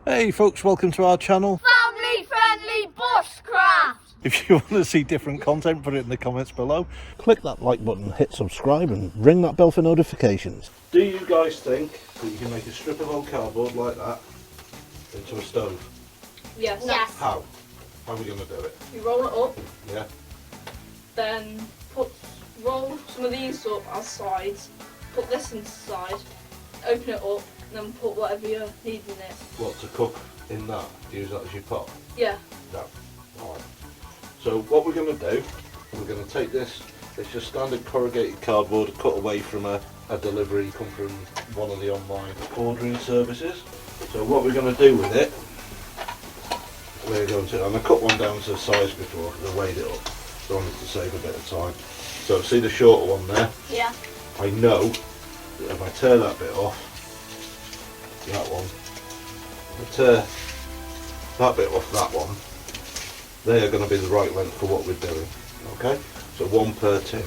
Hey folks, welcome to our channel. Family friendly bushcraft! If you want to see different content, put it in the comments below. Click that like button, hit subscribe and ring that bell for notifications. Do you guys think that you can make a strip of old cardboard like that into a stove? Yes. How? How are we going to do it? You roll it up, Yeah? then roll some of these up as sides, put this inside, open it up, and then put whatever you need in it. What, to cook in that? Use that as your pot? Yeah. No. Alright. So what we're going to do, we're going to take this, it's just standard corrugated cardboard cut away from a delivery, come from one of the online ordering services. So what we're going to do with it, we're going to, and I cut one down to size before because I weighed it up, so I wanted to save a bit of time. So see the shorter one there? Yeah. I know that if I tear that bit off, that one, if I tear that bit off that one, they are going to be the right length for what we're doing. Okay, so one per tin.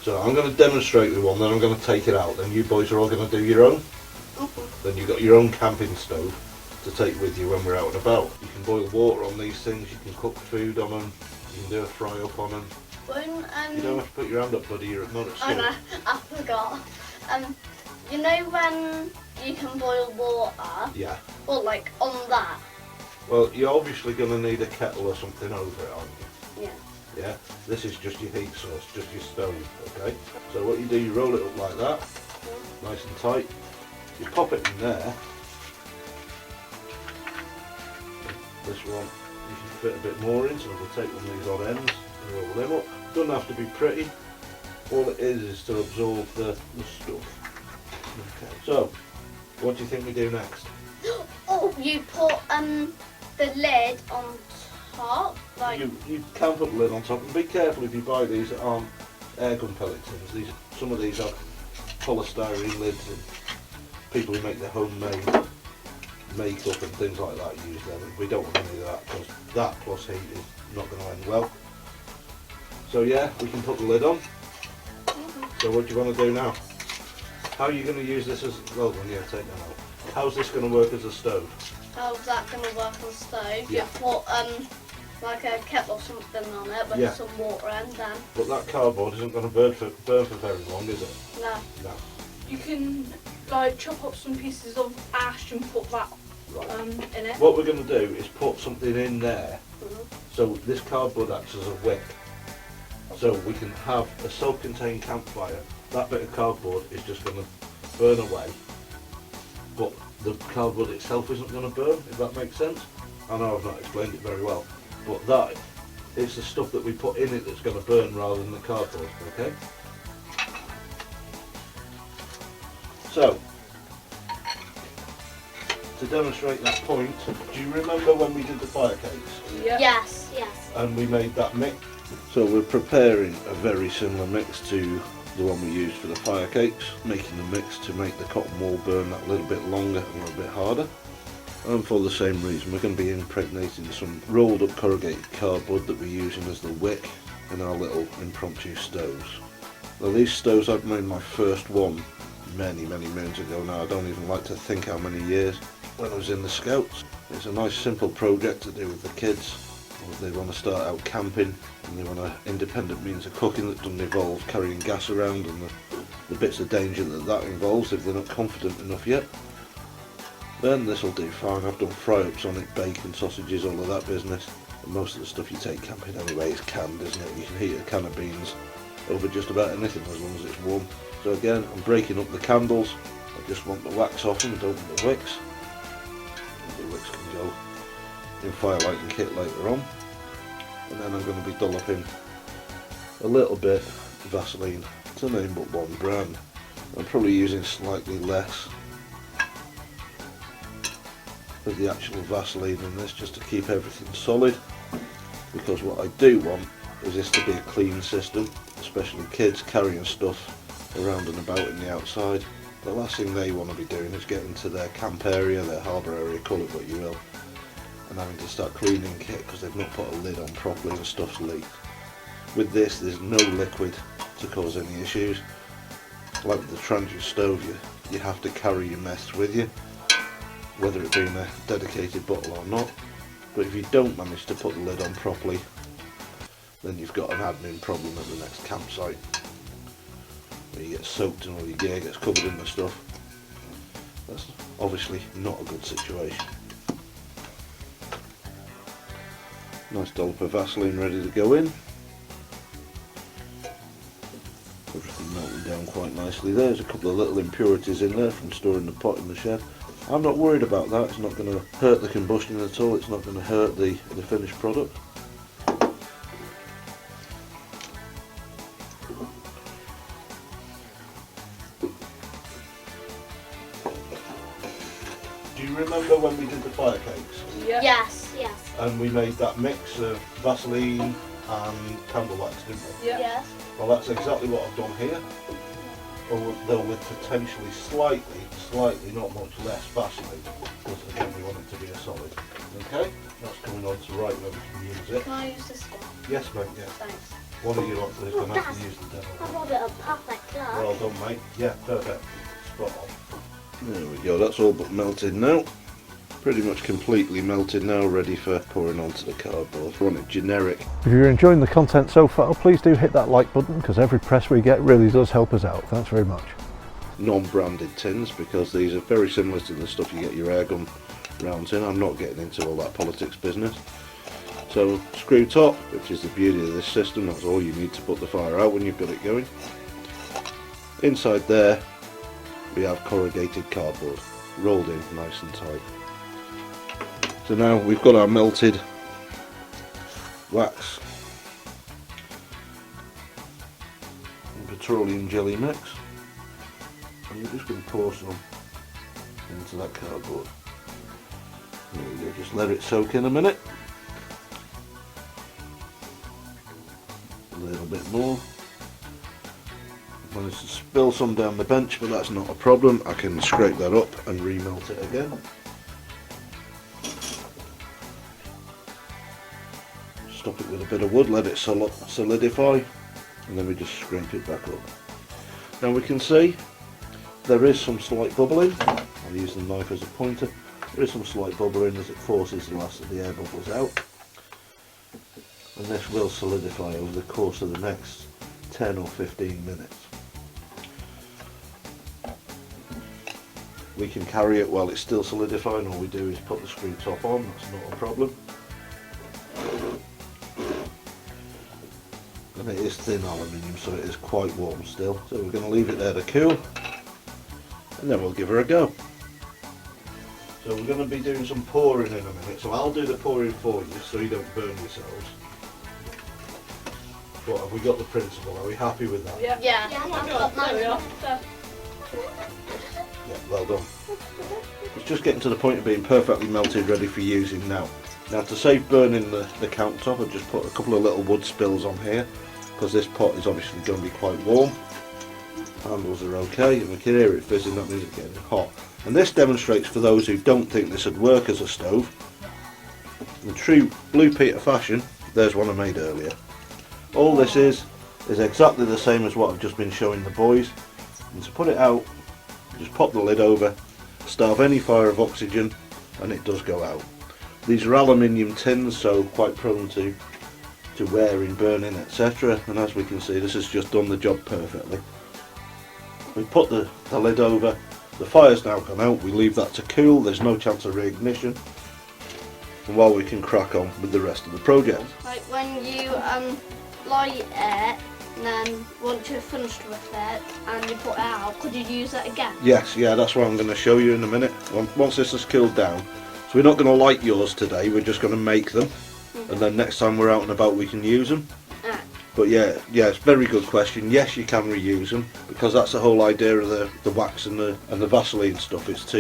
So I'm going to demonstrate with one, then I'm going to take it out, then you boys are all going to do your own. Then you've got your own camping stove to take with you when we're out and about. You can boil water on these things, you can cook food on them, you can do a fry up on them. You don't have to put your hand up, buddy, you're not at school. Oh no, I forgot. You know when you can boil water? Yeah. Well, like on that? Well, you're obviously going to need a kettle or something over it, aren't you? Yeah. Yeah, this is just your heat source, just your stove, okay? So what you do, you roll it up like that, nice and tight. You pop it in there. This one, you can fit a bit more in, so we'll take one of these odd ends and roll them up. Doesn't have to be pretty. All it is to absorb the stuff. Okay, so what do you think we do next? Oh, you put the lid on top, like. You can put the lid on top, and be careful if you buy these that aren't air gun pellet tins. Some of these are polystyrene lids, and people who make their homemade makeup and things like that use them. We don't want any of that because that plus heat is not going to end well. So yeah, we can put the lid on. So what do you want to do now? How are you going to use this as well? Yeah, take that out. How's this going to work as a stove? How's that going to work on the stove? Yeah. You put like a kettle or something on it with some water and then. But that cardboard isn't going to burn for very long, is it? No. No. You can like chop up some pieces of ash and put that in it. What we're going to do is put something in there. So this cardboard acts as a wick. So we can have a self-contained campfire. That bit of cardboard is just going to burn away, but the cardboard itself isn't going to burn, if that makes sense. I know I've not explained it very well, but that is the stuff that we put in it that's going to burn rather than the cardboard, okay? So, to demonstrate that point, do you remember when we did the fire cakes? Yeah. Yes. And we made that mix? So we're preparing a very similar mix to the one we used for the fire cakes, making the mix to make the cotton wool burn that little bit longer and a little bit harder. And for the same reason, we're going to be impregnating some rolled up corrugated cardboard that we're using as the wick in our little impromptu stoves. Now these stoves, I've made my first one many moons ago now. I don't even like to think how many years, when I was in the Scouts. It's a nice simple project to do with the kids. If they want to start out camping and they want an independent means of cooking that doesn't involve carrying gas around and the bits of danger that involves if they're not confident enough yet, then this will do fine. I've done fry-ups on it, bacon, sausages, all of that business. And most of the stuff you take camping anyway is canned, isn't it? You can heat a can of beans over just about anything as long as it's warm. So again, I'm breaking up the candles. I just want the wax off them, don't want the wicks. The wicks can go in firelight and kit later on. And then I'm going to be dolloping a little bit of Vaseline, to name but one brand. I'm probably using slightly less of the actual Vaseline in this just to keep everything solid, because what I do want is this to be a clean system, especially kids carrying stuff around and about in the outside. The last thing they want to be doing is getting to their camp area, their harbour area, call it what you will, and having to start cleaning kit because they've not put a lid on properly and stuff's leaked. With this, there's no liquid to cause any issues. Like with the transient stove, you have to carry your mess with you. whether it be in a dedicated bottle or not. But if you don't manage to put the lid on properly, then you've got an admin problem at the next campsite, where you get soaked and all your gear gets covered in the stuff. That's obviously not a good situation. Nice dollop of Vaseline ready to go in. Everything melting down quite nicely. There's a couple of little impurities in there from storing the pot in the shed. I'm not worried about that. It's not going to hurt the combustion at all. It's not going to hurt the finished product. Do you remember when we did the fire cakes? Yeah. Yes. And we made that mix of Vaseline and candle wax, didn't we? Yeah. Yes. Well, that's exactly what I've done here. Though with potentially slightly, not much less Vaseline, because again we want it to be a solid. Okay, that's coming on to right where we can use it. Can I use this one? Yes, mate. Yes. Thanks. One of you lot is going to have to use the I demo. got it a perfect glove. Well done, mate. Yeah, perfect. Spot on. There we go. That's all but melted now. Pretty much completely melted now, ready for pouring onto the cardboard. I want it generic. If you're enjoying the content so far, please do hit that like button, because every press we get really does help us out. Thanks very much. Non-branded tins, because these are very similar to the stuff you get your airgun rounds in. I'm not getting into all that politics business. So screw top, which is the beauty of this system. That's all you need to put the fire out when you've got it going. Inside there we have corrugated cardboard, rolled in nice and tight. So now we've got our melted wax and petroleum jelly mix, and we're just going to pour some into that cardboard. There we go, just let it soak in a minute. A little bit more. I managed to spill some down the bench, but that's not a problem. I can scrape that up and remelt it again. Stop it with a bit of wood, let it solidify, and then we just scrape it back up. Now we can see there is some slight bubbling. I'll use the knife as a pointer. There is some slight bubbling as it forces the last of the air bubbles out, and this will solidify over the course of the next 10 or 15 minutes. We can carry it while it's still solidifying. All we do is put the screw top on, that's not a problem. And it is thin aluminium, so it is quite warm still. So we're going to leave it there to cool, and then we'll give her a go. So we're going to be doing some pouring in a minute, so I'll do the pouring for you so you don't burn yourselves. But have we got the principle? Are we happy with that? Yeah. Yeah. Oh my I've God, got there we mine. are. Yeah, well done. It's just getting to the point of being perfectly melted, ready for using now. Now to save burning the countertop, I've just put a couple of little wood spills on here, because this pot is obviously going to be quite warm. Handles are okay, and we can hear it fizzing, that means it's getting hot. And this demonstrates, for those who don't think this would work as a stove, in true Blue Peter fashion, there's one I made earlier. All this is exactly the same as what I've just been showing the boys. And to put it out, just pop the lid over, starve any fire of oxygen, and it does go out. These are aluminium tins, so quite prone to wearing, burning, etc. And as we can see, this has just done the job perfectly. We put the lid over, the fire's now gone out, we leave that to cool, there's no chance of reignition. And while we can crack on with the rest of the project. Like when you light it, and then once you're finished with it and you put it out, could you use it again? Yes, yeah, that's what I'm going to show you in a minute. Once this has cooled down. So we're not going to light yours today, we're just going to make them. And then next time we're out and about we can use them. But yeah, it's a very good question. Yes, you can reuse them, because that's the whole idea of the wax and the Vaseline stuff. It's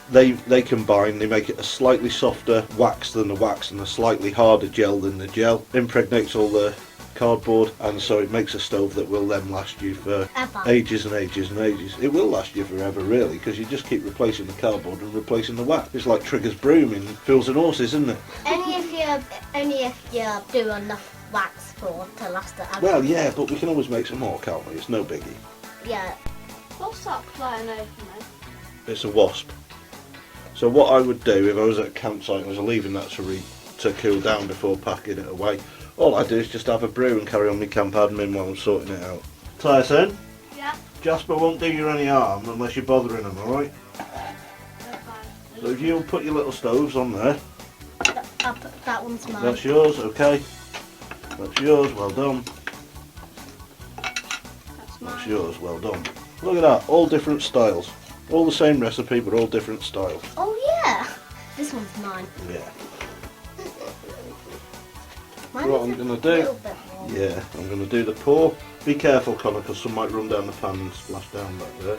they combine, they make it a slightly softer wax than the wax and a slightly harder gel than the gel. Impregnates all the cardboard, and so it makes a stove that will then last you for ages and ages and ages. It will last you forever, really, because you just keep replacing the cardboard and replacing the wax. It's like Trigger's broom in Fools and Horses, isn't it? Only if you do enough wax for to last it. Well, yeah, but we can always make some more, can't we? It's no biggie. Yeah. What's that flying over me? It's a wasp. So what I would do if I was at a campsite and was leaving that to cool down before packing it away, all I do is just have a brew and carry on my camp admin while I'm sorting it out. Tyson? Yeah. Jasper won't do you any harm unless you're bothering him, alright? So if you'll put your little stoves on there. That one's mine. That's yours, okay. That's yours, well done. That's yours, well done. Look at that, all different styles. All the same recipe, but all different styles. Oh yeah. This one's mine. Yeah. Mine What is I'm a going to little do, bit more. yeah, I'm going to do the pour. Be careful, Connor, because some might run down the pan and splash down back there.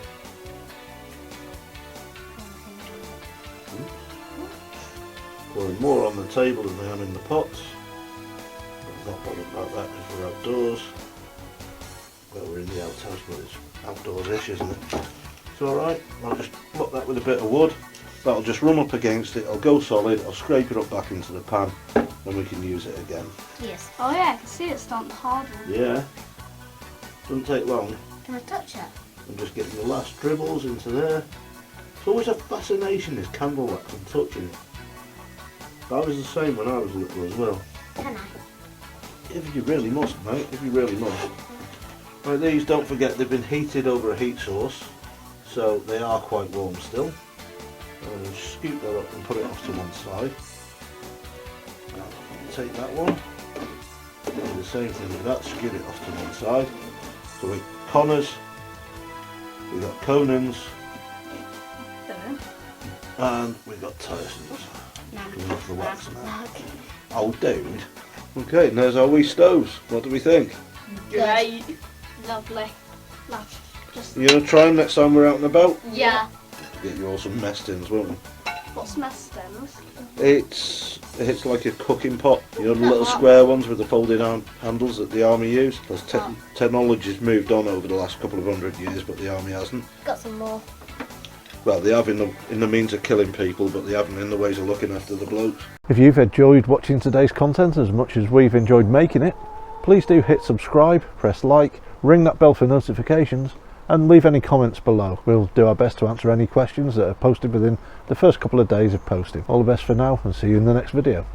Pouring more on the table than I am in the pots. I'm not bothered about that because we're outdoors. Well, we're in the outhouse, but it's outdoors-ish, isn't it? It's alright. I'll just block that with a bit of wood. That'll just run up against it. I'll go solid. I'll scrape it up back into the pan, and we can use it again. Yes. Oh yeah, I can see it's starting to harden. Yeah. Doesn't take long. Can I touch it? I'm just getting the last dribbles into there. It's always a fascination, this candle wax and touching it. I was the same when I was little as well. Can I? If you really must, mate, if you really must. Right, these, don't forget, they've been heated over a heat source, so they are quite warm still. I'm going to scoop that up and put it off to one side. Now, take that one. Do the same thing with that, scoot it off to one side. So we've Connor's, we've got Conan's, and we've got Tyson's. Coming off the wax now. Oh, dude. Okay, and there's our wee stoves. What do we think? Great. Lovely. Love. Just You gonna try them next time we're out and about? yeah. Get you all some mess tins, won't we? What's mess stems? It's like a cooking pot. You know the little square ones with the folding arm handles that the army use? Because technology's moved on over the last couple of 100 years, but the army hasn't. Got some more. Well, they have in the means of killing people, but they haven't in the ways of looking after the blokes. If you've enjoyed watching today's content as much as we've enjoyed making it, please do hit subscribe, press like, ring that bell for notifications, and leave any comments below. We'll do our best to answer any questions that are posted within the first couple of days of posting. All the best for now, and see you in the next video.